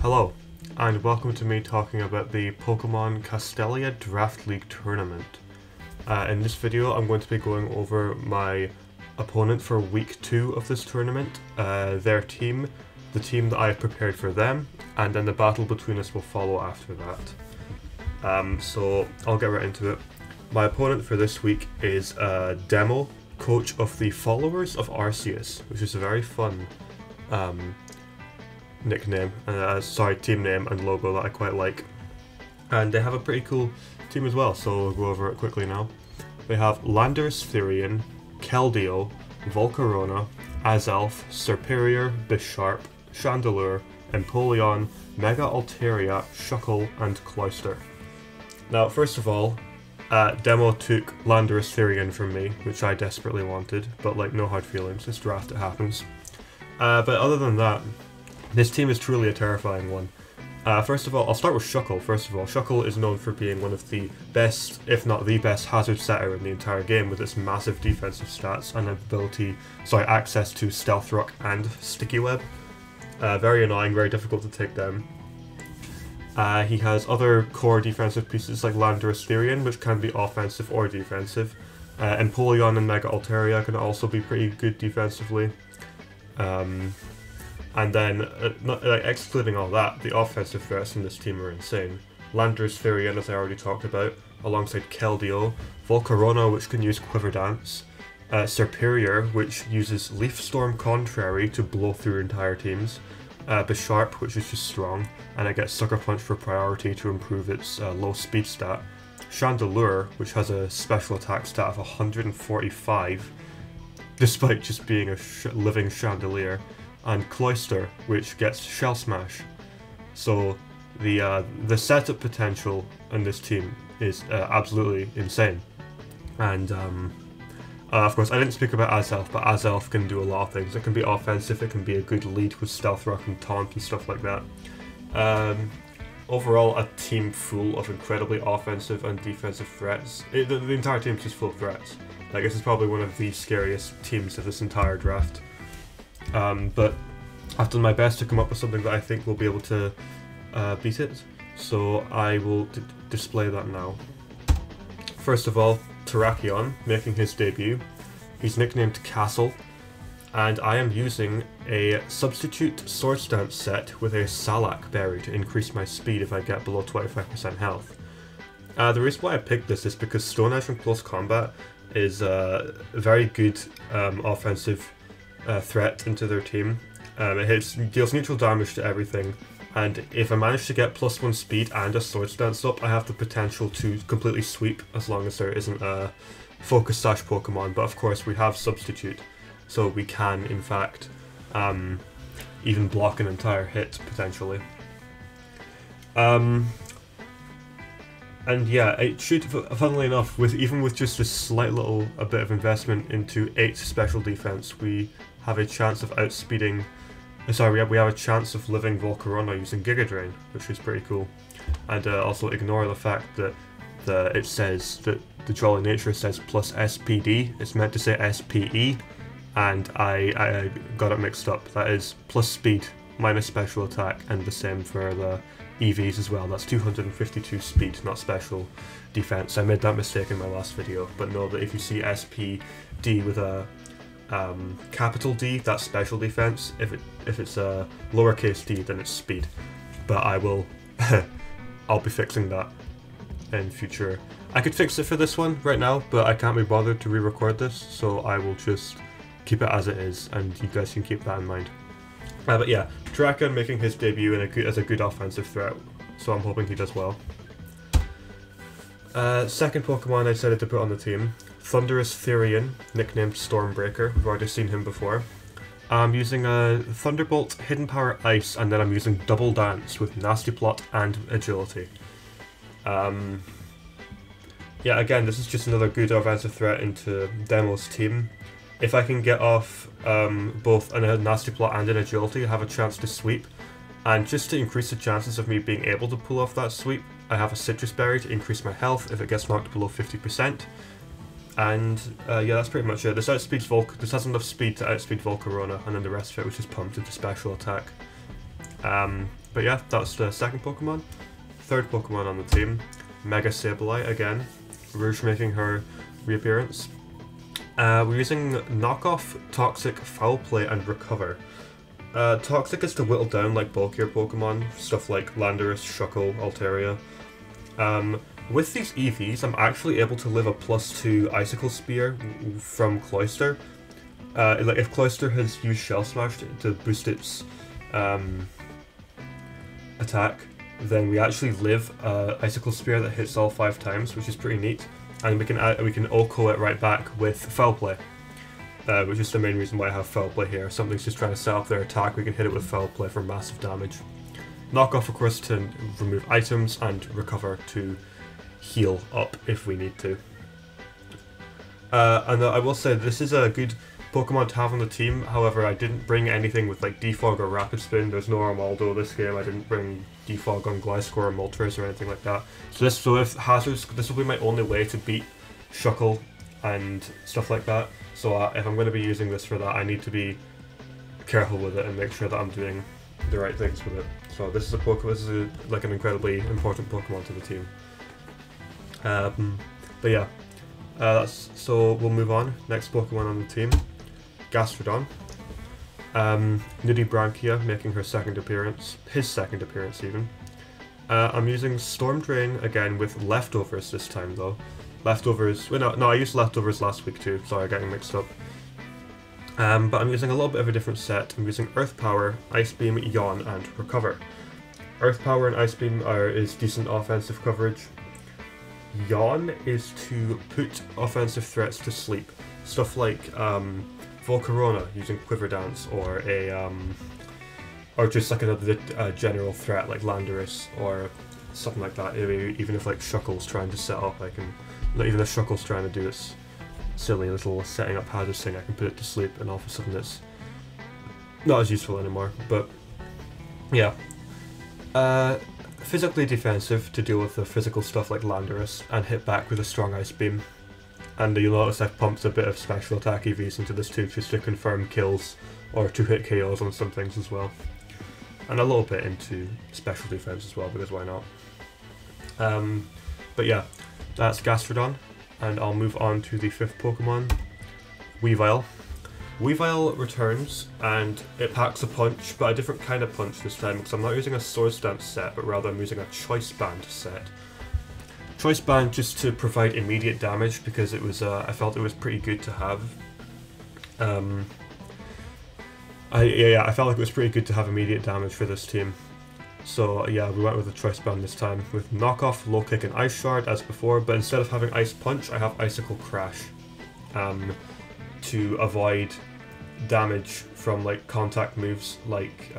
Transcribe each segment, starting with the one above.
Hello, and welcome to me talking about the Pokemon Castelia Draft League tournament. In this video, I'm going to be going over my opponent for week 2 of this tournament, their team, the team that I've prepared for them, and then the battle between us will follow after that. So I'll get right into it. My opponent for this week is Demo, coach of the Followers of Arceus, which is a very fun nickname, team name and logo that I quite like. And they have a pretty cool team as well, so we'll go over it quickly now. They have Landorus Therian, Keldeo, Volcarona, Azelf, Serperior, Bisharp, Chandelure, Empoleon, Mega Altaria, Shuckle, and Cloyster. Now, first of all, Demo took Landorus Therian from me, which I desperately wanted, but like, no hard feelings, this draft it happens. But other than that, this team is truly a terrifying one. First of all, I'll start with Shuckle. First of all, Shuckle is known for being one of the best, if not the best, hazard setter in the entire game with its massive defensive stats and access to Stealth Rock and Sticky Web. Very annoying, very difficult to take down. He has other core defensive pieces like Landorus Therian, which can be offensive or defensive. Empoleon and Mega Altaria can also be pretty good defensively. And then, excluding all that, the offensive threats in this team are insane. Landorus Therian, as I already talked about, alongside Keldeo, Volcarona, which can use Quiver Dance, Serperior, which uses Leaf Storm Contrary to blow through entire teams, Bisharp, which is just strong, and it gets Sucker Punch for priority to improve its low speed stat, Chandelure, which has a special attack stat of 145, despite just being a living chandelier, and Cloyster, which gets Shell Smash. So the setup potential in this team is absolutely insane. And of course, I didn't speak about Azelf, but Azelf can do a lot of things. It can be offensive, it can be a good lead with Stealth Rock and Taunt and stuff like that. Overall, a team full of incredibly offensive and defensive threats. The entire team is just full of threats. Like, this is probably one of the scariest teams of this entire draft. But I've done my best to come up with something that I think will be able to beat it, so I will display that now. First of all, Terrakion, making his debut. He's nicknamed Castle, and I am using a substitute Swords Dance set with a Salak berry to increase my speed if I get below 25% health. The reason why I picked this is because Stone Edge in close combat is a very good offensive threat into their team. It deals neutral damage to everything, and if I manage to get +1 speed and a Swords Dance up, I have the potential to completely sweep as long as there isn't a Focus Sash Pokemon, but of course we have Substitute, so we can in fact even block an entire hit potentially. And yeah, it should, funnily enough, even with just a slight little bit of investment into 8 special defense, we have a chance of outspeeding. We have a chance of living Volcarona using Giga Drain, which is pretty cool. And also ignore the fact that it says that the Jolly Nature says plus SPD. It's meant to say SPE, and I got it mixed up. That is plus speed minus special attack, and the same for the EVs as well. That's 252 speed, not special defense. I made that mistake in my last video, but know that if you see SPD with a capital D, that's special defense. If it's a lowercase d, then it's speed. But I'll be fixing that in future. I could fix it for this one right now, but I can't be bothered to re-record this, so I will just keep it as it is, and you guys can keep that in mind. But yeah, Terrakion making his debut as a good offensive threat, so I'm hoping he does well. Second Pokemon I decided to put on the team, Thunderous Therian, nicknamed Stormbreaker. We've already seen him before. I'm using a Thunderbolt, Hidden Power Ice, and then I'm using Double Dance with Nasty Plot and Agility. Yeah, again, this is just another good offensive threat into Demo's team. If I can get off both a Nasty Plot and an Agility, I have a chance to sweep. And just to increase the chances of me being able to pull off that sweep, I have a Citrus Berry to increase my health if it gets knocked below 50%. And yeah, that's pretty much it. This has enough speed to outspeed Volcarona, and then the rest of it was just pumped into special attack. But yeah, that's the second Pokemon. Third Pokemon on the team, Mega Sableye again, Rouge making her reappearance. We're using Knockoff, Toxic, Foul Play, and Recover. Toxic is to whittle down like bulkier Pokemon, stuff like Landorus, Shuckle, Altaria. With these EVs, I'm actually able to live a +2 Icicle Spear from Cloyster. Like if Cloyster has used Shell Smash to boost its attack, then we actually live Icicle Spear that hits all 5 times, which is pretty neat. And we can OHKO it right back with Foul Play, which is the main reason why I have Foul Play here. Something's just trying to set up their attack, we can hit it with Foul Play for massive damage. Knock Off, of course, to remove items, and Recover to heal up if we need to. And I will say this is a good Pokemon to have on the team. However, I didn't bring anything with like Defog or Rapid Spin. There's no Armaldo this game. I didn't bring Defog on Gliscor or Moltres or anything like that. So if Hazards, this will be my only way to beat Shuckle and stuff like that. So if I'm going to be using this for that, I need to be careful with it and make sure that I'm doing the right things with it. So this is a Pokemon. This is like an incredibly important Pokemon to the team. But yeah, so we'll move on. Next Pokemon on the team, Gastrodon. Nudibranchia making her second appearance, his second appearance even. I'm using Storm Drain again with Leftovers this time though. Leftovers, well, no, I used Leftovers last week too, sorry, I'm getting mixed up. But I'm using a little bit of a different set. I'm using Earth Power, Ice Beam, Yawn, and Recover. Earth Power and Ice Beam is decent offensive coverage. Yawn is to put offensive threats to sleep. Stuff like Volcarona using Quiver Dance, or just like another general threat like Landorus or something like that. Even if like Shuckle's trying to set up, even if Shuckle's trying to do its silly little setting up hazards thing, I can put it to sleep, and all of a sudden it's not as useful anymore. But yeah, physically defensive to deal with the physical stuff like Landorus, and hit back with a strong Ice Beam. And you'll notice I've pumped a bit of special attack EVs into this too, just to confirm kills or to hit KOs on some things as well. And a little bit into special defense as well, because why not? But yeah, that's Gastrodon, and I'll move on to the fifth Pokemon, Weavile. Weavile returns, and it packs a punch, but a different kind of punch this time, because I'm not using a Swords Dance set, but rather I'm using a Choice Band set. Choice Band just to provide immediate damage, because it was I felt it was pretty good to have. I felt like it was pretty good to have immediate damage for this team. So yeah, we went with a Choice Band this time, with Knockoff, Low Kick, and Ice Shard as before, but instead of having Ice Punch, I have Icicle Crash. To avoid damage from like contact moves, like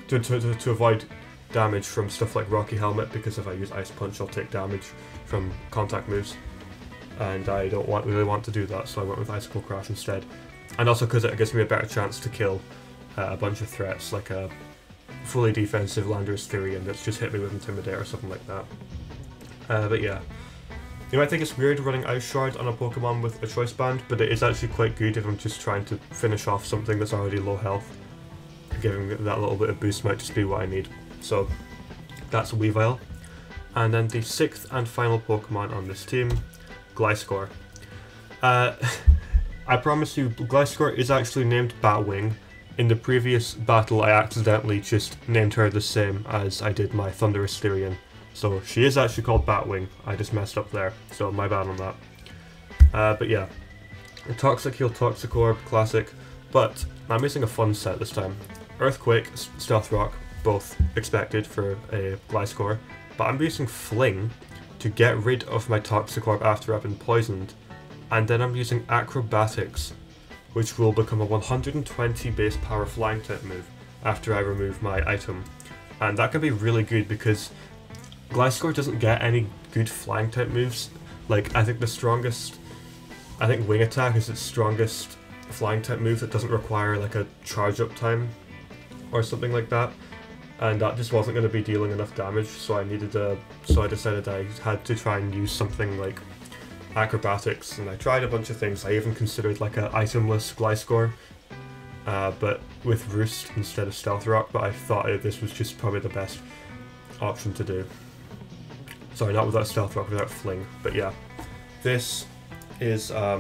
to avoid damage from stuff like Rocky Helmet, because if I use Ice Punch I'll take damage from contact moves, and I don't really want to do that, so I went with Icicle Crash instead. And also because it gives me a better chance to kill a bunch of threats, like a fully defensive Landorus Therian that's just hit me with Intimidate or something like that. But yeah, you might think it's weird running Ice Shard on a Pokemon with a Choice Band, but it is actually quite good if I'm just trying to finish off something that's already low health. Giving that little bit of boost might just be what I need. So that's Weavile. And then the sixth and final Pokemon on this team, Gliscor. I promise you, Gliscor is actually named Batwing. In the previous battle I accidentally just named her the same as I did my Thunderous Therian. So she is actually called Batwing, I just messed up there, so my bad on that. But yeah, Toxic Heal, Toxic Orb, classic, but I'm using a fun set this time. Earthquake, Stealth Rock, both expected for a Gliscor, but I'm using Fling to get rid of my Toxic Orb after I've been poisoned, and then I'm using Acrobatics, which will become a 120 base power flying type move after I remove my item. And that can be really good because Gliscor doesn't get any good flying type moves. Like, I think Wing Attack is its strongest flying type move that doesn't require like a charge up time or something like that. And that just wasn't going to be dealing enough damage, so I decided I had to try and use something like Acrobatics, and I tried a bunch of things. I even considered like a itemless Gliscor, but with Roost instead of Stealth Rock, but I thought this was just probably the best option to do. Sorry, not without Stealth Rock, without Fling, but yeah. This is a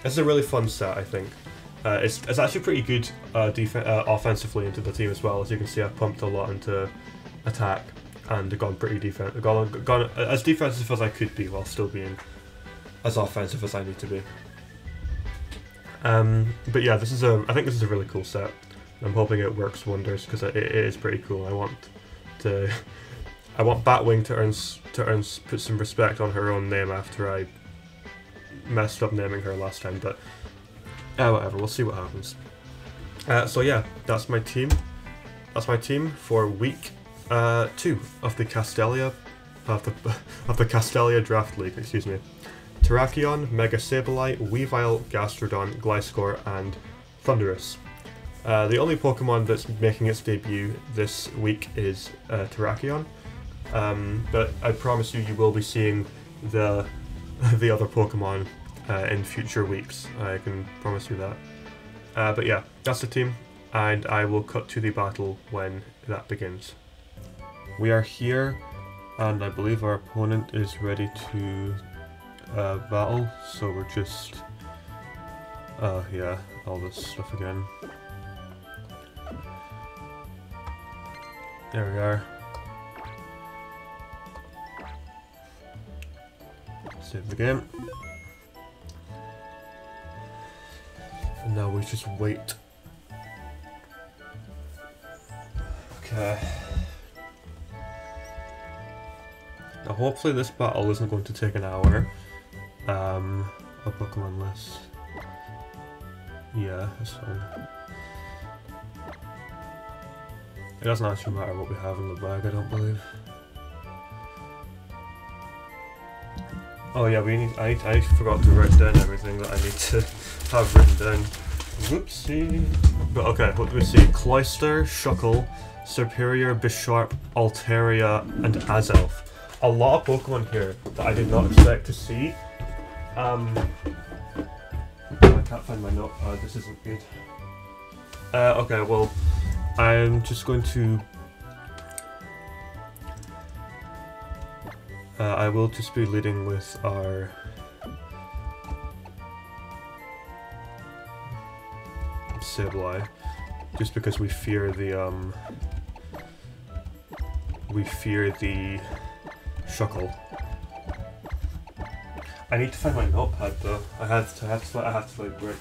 really fun set, I think. It's actually pretty good offensively into the team as well. As you can see, I've pumped a lot into attack and gone pretty gone as defensive as I could be while still being as offensive as I need to be. But yeah, I think this is a really cool set. I'm hoping it works wonders because it is pretty cool. I want Batwing to put some respect on her own name after I messed up naming her last time, but whatever, we'll see what happens. So yeah, that's my team. That's my team for week 2 of the Castelia Draft League. Excuse me. Terrakion, Mega Sableye, Weavile, Gastrodon, Gliscor, and Thundurus. The only Pokemon that's making its debut this week is Terrakion, but I promise you will be seeing the other Pokemon in future weeks. I can promise you that. But yeah, that's the team, and I will cut to the battle when that begins. We are here, and I believe our opponent is ready to battle, so we're just yeah, all this stuff again. There we are. Save the game. And now we just wait. Okay. Now hopefully this battle isn't going to take an hour. A Pokemon list. Yeah, that's fine. It doesn't actually matter what we have in the bag, I don't believe. Oh yeah, I forgot to write down everything that I need to have written down. Whoopsie. But okay, what do we see? Cloyster, Shuckle, Serperior, Bisharp, Altaria, and Azelf. A lot of Pokemon here that I did not expect to see. I can't find my notepad, this isn't good. Okay, well, I'm just going to... I will just be leading with our... Sableye, just because we fear the, Shuckle. I need to find my notepad though. I have to like write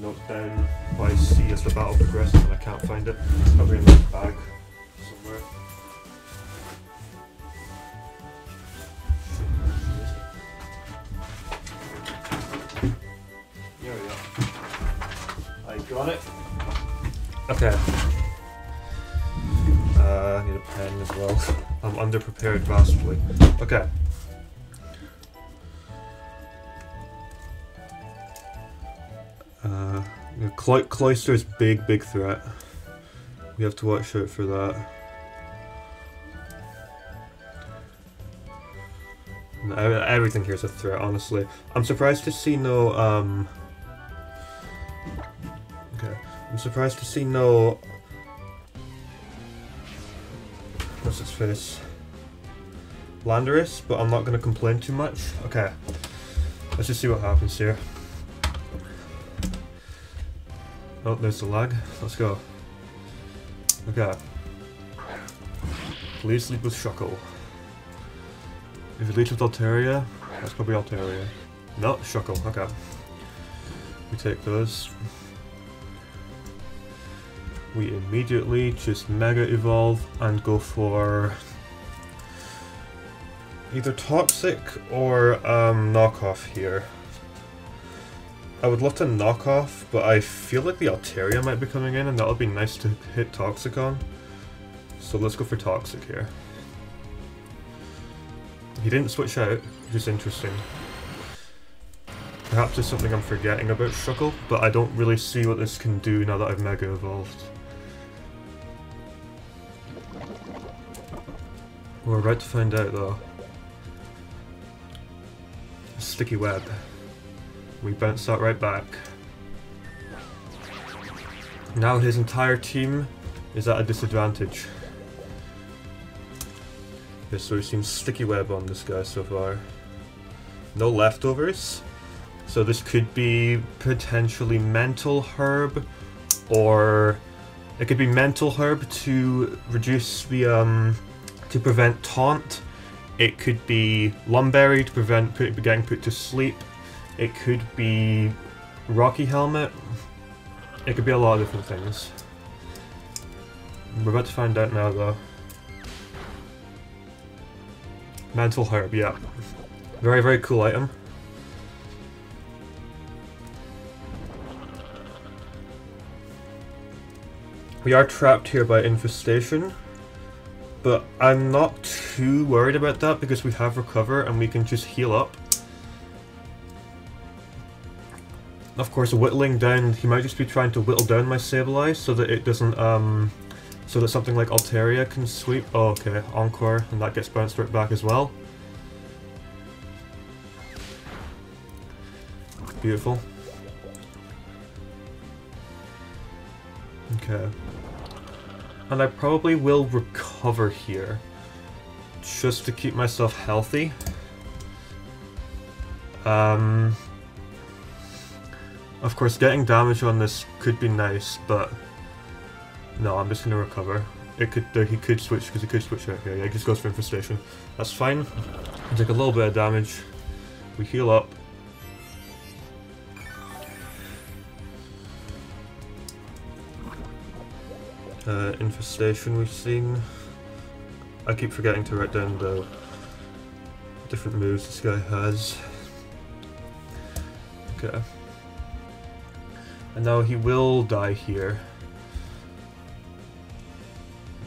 note down what I see as the battle progresses, and I can't find it. It's probably in my bag somewhere. Here we go. I got it. Okay. I need a pen as well. I'm underprepared vastly. Okay. Cloyster's big threat. We have to watch out for that. Everything here's a threat, honestly. I'm surprised to see no, okay. I'm surprised to see no... What's its face? Landorus, but I'm not going to complain too much. Okay. Let's just see what happens here. Oh, there's the lag. Let's go. Okay. Please lead with Shuckle. If you lead with Altaria, that's probably Altaria. No, Shuckle. Okay. We take those. We immediately just Mega Evolve and go for either Toxic or Knockoff here. I would love to knock off, but I feel like the Altaria might be coming in, and that'll be nice to hit Toxic on. So let's go for Toxic here. He didn't switch out, which is interesting. Perhaps there's something I'm forgetting about Shuckle, but I don't really see what this can do now that I've Mega Evolved. We're about to find out though. Sticky Web. We bounce that right back. Now his entire team is at a disadvantage. Okay, so we've seen Sticky Web on this guy so far. No leftovers. So this could be potentially Mental Herb, or it could be Mental Herb to reduce the to prevent taunt. It could be Lumberry to prevent getting put to sleep. It could be Rocky Helmet. It could be a lot of different things. We're about to find out now though. Mental Herb, yeah. Very, very cool item. We are trapped here by Infestation, but I'm not too worried about that because we have Recover and we can just heal up. Of course, whittling down, he might just be trying to whittle down my Sableye so that it doesn't, so that something like Altaria can sweep. Oh, okay, Encore, and that gets bounced right back as well. Beautiful. Okay. And I probably will recover here, just to keep myself healthy. Of course, getting damage on this could be nice, but no, I'm just gonna recover. He could switch, because he could switch out here. Yeah, he just goes for Infestation. That's fine. We take a little bit of damage. We heal up. Infestation we've seen. I keep forgetting to write down the different moves this guy has. Okay. And now he will die here.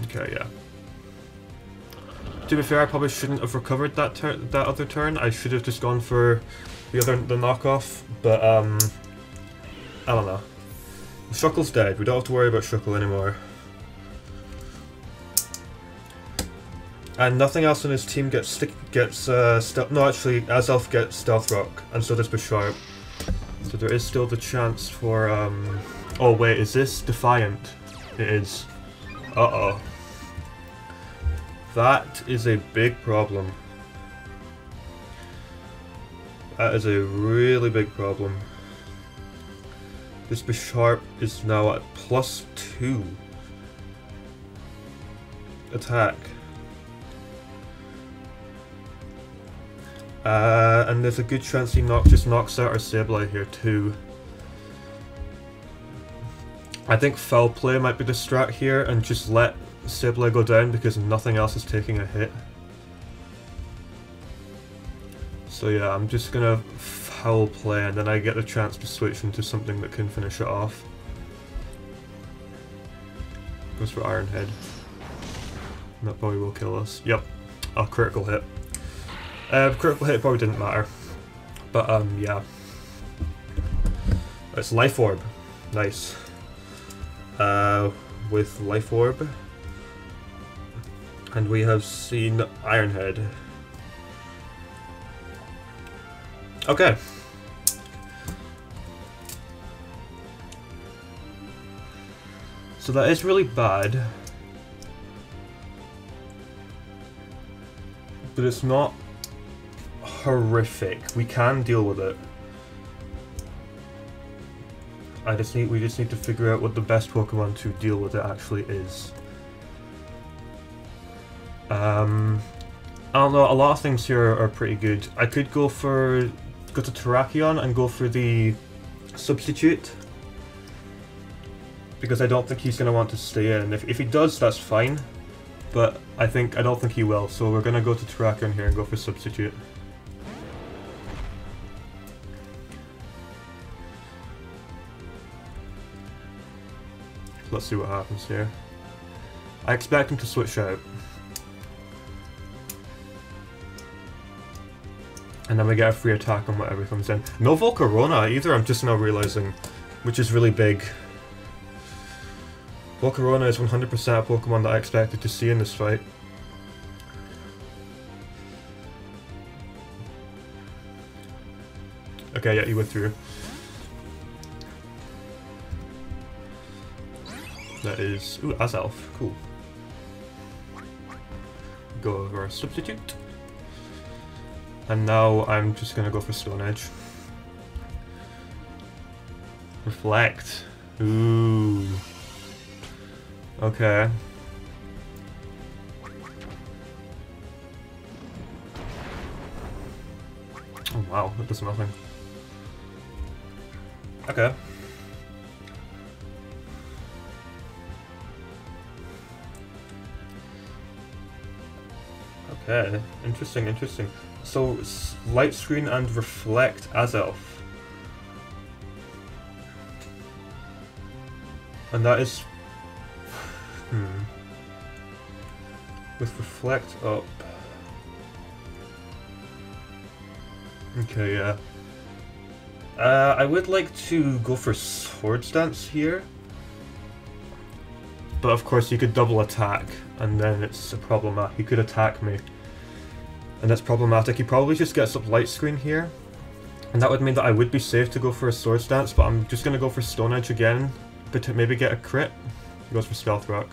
Okay, yeah. To be fair, I probably shouldn't have recovered that other turn. I should have just gone for the knockoff, but I don't know. Shuckle's dead. We don't have to worry about Shuckle anymore. And nothing else on his team gets stealth. No, actually, Azelf gets Stealth Rock, and so does Bisharp. So there is still the chance for oh wait, is this Defiant? It is. Uh-oh. That is a big problem. That is a really big problem. This Bisharp is now at +2 attack. And there's a good chance he just knocks out our Sableye here too. I think Foul Play might be the strat here and just let Sableye go down because nothing else is taking a hit. So yeah, I'm just gonna Foul Play and then I get a chance to switch into something that can finish it off. Goes for Iron Head. And that probably will kill us. Yep, a critical hit. Critical hit probably didn't matter, but yeah. It's Life Orb, nice. With Life Orb, and we have seen Iron Head. Okay. So that is really bad, but it's not horrific. We can deal with it. We just need to figure out what the best Pokemon to deal with it actually is. I don't know, a lot of things here are pretty good. I could go to Terrakion and go for the Substitute, because I don't think he's going to want to stay in. If he does, that's fine, but I don't think he will, so we're going to go to Terrakion here and go for Substitute. Let's see what happens here. I expect him to switch out. And then we get a free attack on whatever comes in. No Volcarona either, I'm just now realizing, which is really big. Volcarona is 100% a Pokemon that I expected to see in this fight. Okay, yeah, he withdrew. That is... Ooh, Azelf. Cool. Go over our substitute. And now I'm just gonna go for Stone Edge. Reflect. Ooh. Okay. Oh wow, that does nothing. Okay. Okay, interesting, interesting. So, Light Screen and Reflect Azelf. And that is... With Reflect up... Okay, yeah. I would like to go for Swords Dance here. But of course he could double attack, and then it's a problem. He could attack me. And that's problematic. He probably just gets up Light Screen here. And that would mean that I would be safe to go for a Swords Dance, but I'm just going to go for Stone Edge again. But to maybe get a crit. He goes for Stealth Rock.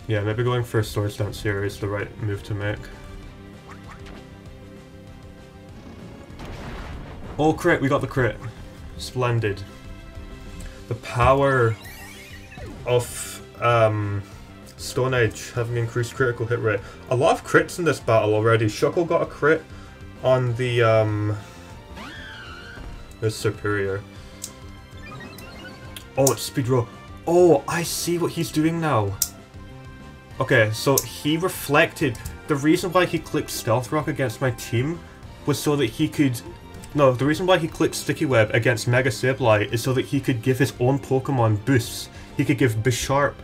Yeah, maybe going for a Swords Dance here is the right move to make. Oh, crit! We got the crit. Splendid. The power of Stone Edge having increased critical hit rate. A lot of crits in this battle already. Shuckle got a crit on the Superior. Oh, it's speed roll. Oh, I see what he's doing now. Okay, so he reflected. The reason why he clicked Stealth Rock against my team was so that he could... No, the reason why he clicked Sticky Web against Mega Sableye is so that he could give his own Pokemon boosts. He could give Bisharp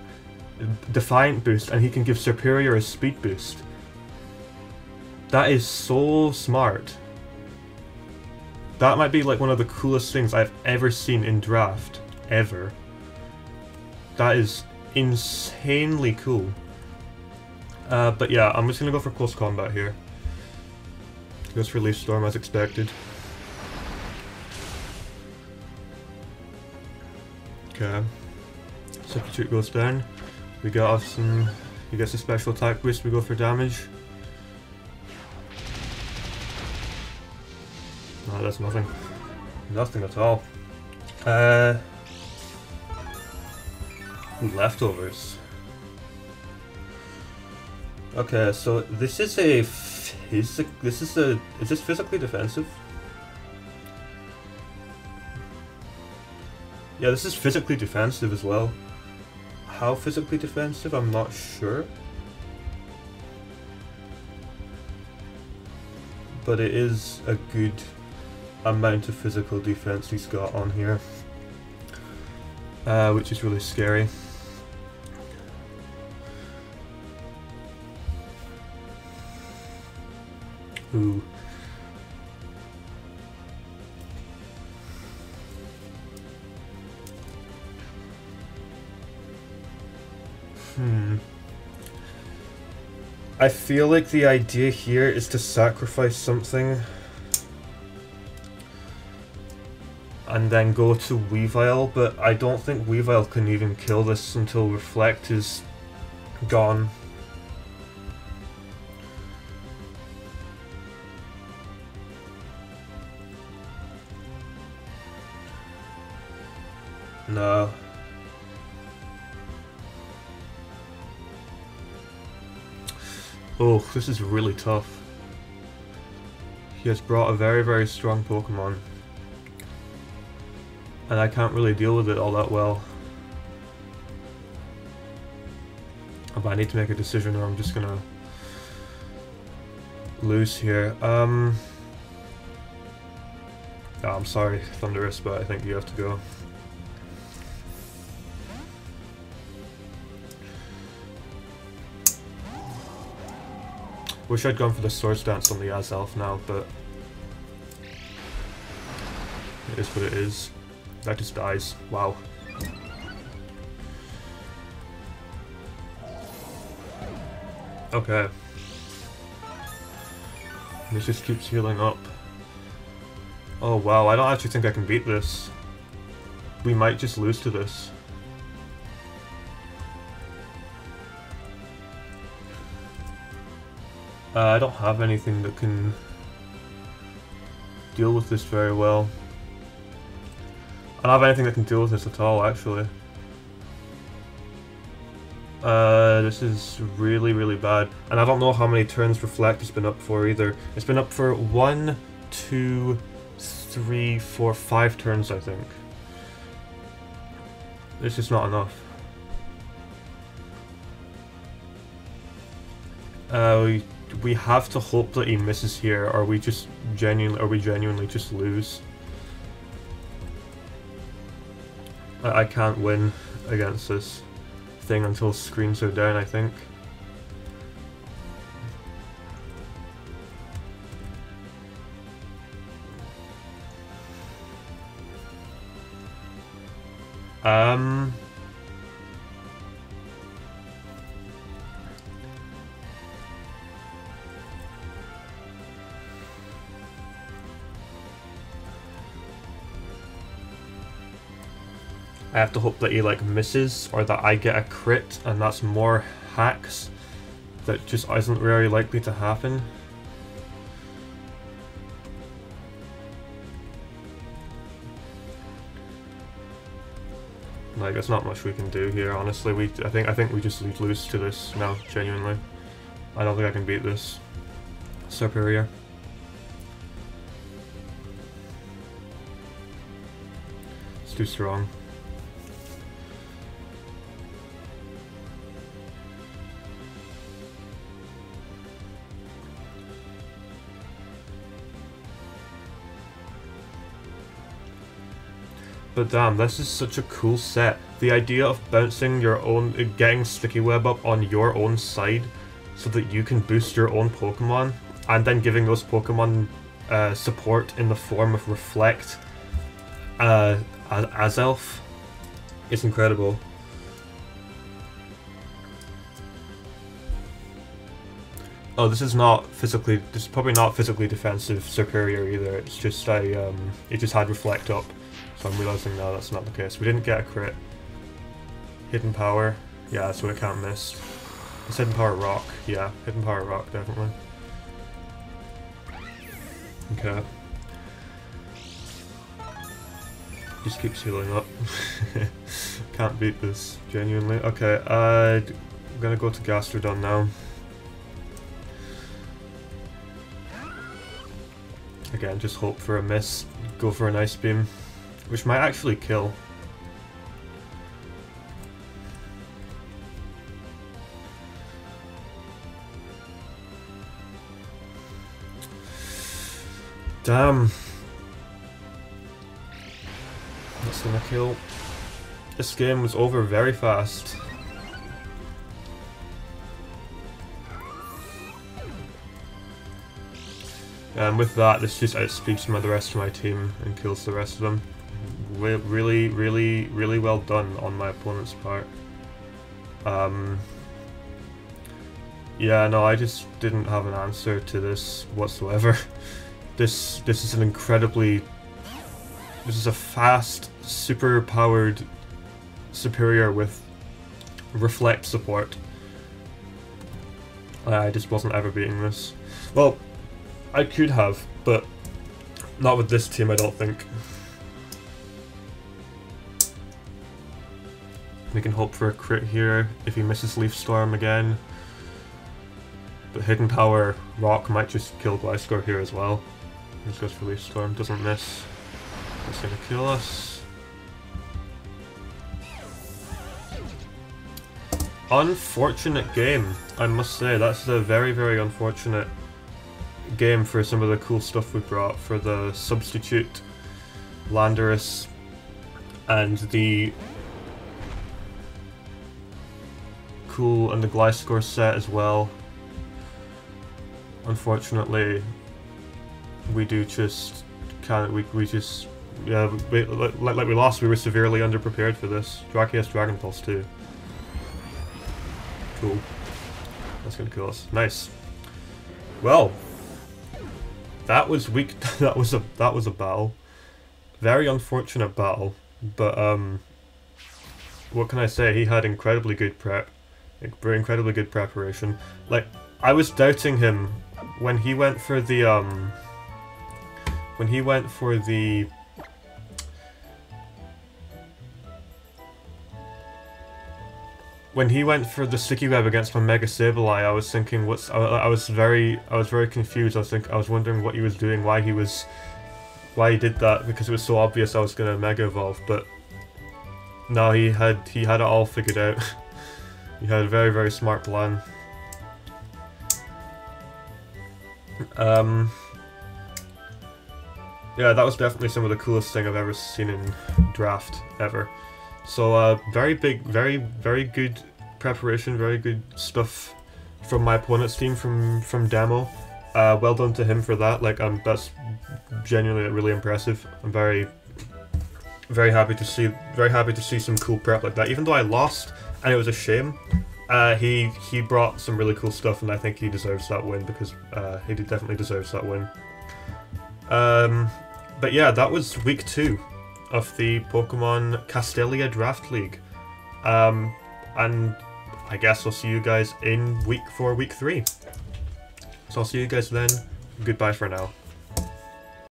Defiant boost, and he can give Superior a speed boost. That is so smart. That might be like one of the coolest things I've ever seen in Draft. Ever. That is insanely cool. But yeah, I'm just gonna go for Close Combat here. Goes for Leaf Storm as expected. Okay. Substitute goes down. We got off some... He gets a special attack boost, we go for damage. No, that's nothing. Nothing at all. Leftovers. Okay, so this is a... Is this physically defensive? Yeah, this is physically defensive as well. How physically defensive? I'm not sure. But it is a good amount of physical defense he's got on here. Which is really scary. Ooh. I feel like the idea here is to sacrifice something and then go to Weavile, but I don't think Weavile can even kill this until Reflect is gone. No. Oh, this is really tough. He has brought a very, very strong Pokemon. And I can't really deal with it all that well. But I need to make a decision or I'm just gonna lose here. Oh, I'm sorry, Thunderous, but I think you have to go. Wish I'd gone for the Swords Dance on the Azelf now, but it is what it is. That just dies. Wow. Okay. This just keeps healing up. Oh wow, I don't actually think I can beat this. We might just lose to this. I don't have anything that can deal with this very well. I don't have anything that can deal with this at all, actually. This is really, really bad. And I don't know how many turns Reflect has been up for either. It's been up for 1, 2, 3, 4, 5 turns, I think. It's just not enough. We have to hope that he misses here, or we genuinely just lose. I can't win against this thing until screens are down, I think. I have to hope that he like misses, or that I get a crit, and that's more hacks. That just isn't very likely to happen. Like, there's not much we can do here, honestly. I think we just lose to this now, genuinely. I don't think I can beat this Superior. It's too strong. But damn, this is such a cool set. The idea of bouncing your own, getting Sticky Web up on your own side so that you can boost your own Pokemon, and then giving those Pokemon support in the form of Reflect as Elf is incredible. Oh, this is probably not physically defensive Superior either. It's just it just had Reflect up. So I'm realizing now that's not the case. We didn't get a crit. Hidden Power. Yeah, so it can't miss. It's Hidden Power Rock. Yeah, Hidden Power Rock, definitely. Okay. Just keeps healing up. Can't beat this, genuinely. Okay, I'm gonna go to Gastrodon now. Again, just hope for a miss. Go for an Ice Beam. Which might actually kill. Damn. That's gonna kill. This game was over very fast. And with that, this just outspeeds the rest of my team and kills the rest of them. Really, really, really well done on my opponent's part. Yeah, no, I just didn't have an answer to this whatsoever. This is an incredibly... This is a fast, super powered Superior with Reflect support. I just wasn't ever beating this. Well, I could have, but not with this team, I don't think. We can hope for a crit here if he misses Leaf Storm again. But Hidden Power Rock might just kill Gliscor here as well. He just goes for Leaf Storm, doesn't miss. That's gonna kill us. Unfortunate game, I must say. That's a very, very unfortunate game for some of the cool stuff we brought for the Substitute, Landorus, and the the Gliscor set as well. Unfortunately, we do just can't. We just yeah. Like we lost. We were severely underprepared for this. Drakius Dragon Pulse too. Cool. That's gonna kill us. Nice. Well, that was weak. that was a battle. Very unfortunate battle, but what can I say? He had incredibly good prep, incredibly good preparation. Like, I was doubting him when he went for the when he went for the sticky web against my Mega Sableye. I was thinking, I was very confused. I was wondering what he was doing, why he did that, because it was so obvious I was gonna Mega Evolve. But no, he had it all figured out. He had a very, very smart plan. Yeah, that was definitely some of the coolest thing I've ever seen in draft ever. So very big, very good preparation, very good stuff from my opponent's team from demo. Well done to him for that. Like, that's genuinely really impressive. I'm very happy to see some cool prep like that. Even though I lost and it was a shame, he brought some really cool stuff, and I think he deserves that win, because he definitely deserves that win. But yeah, that was week 2 of the Pokemon Castelia Draft League. And I guess I'll see you guys in week 3. So I'll see you guys then. Goodbye for now.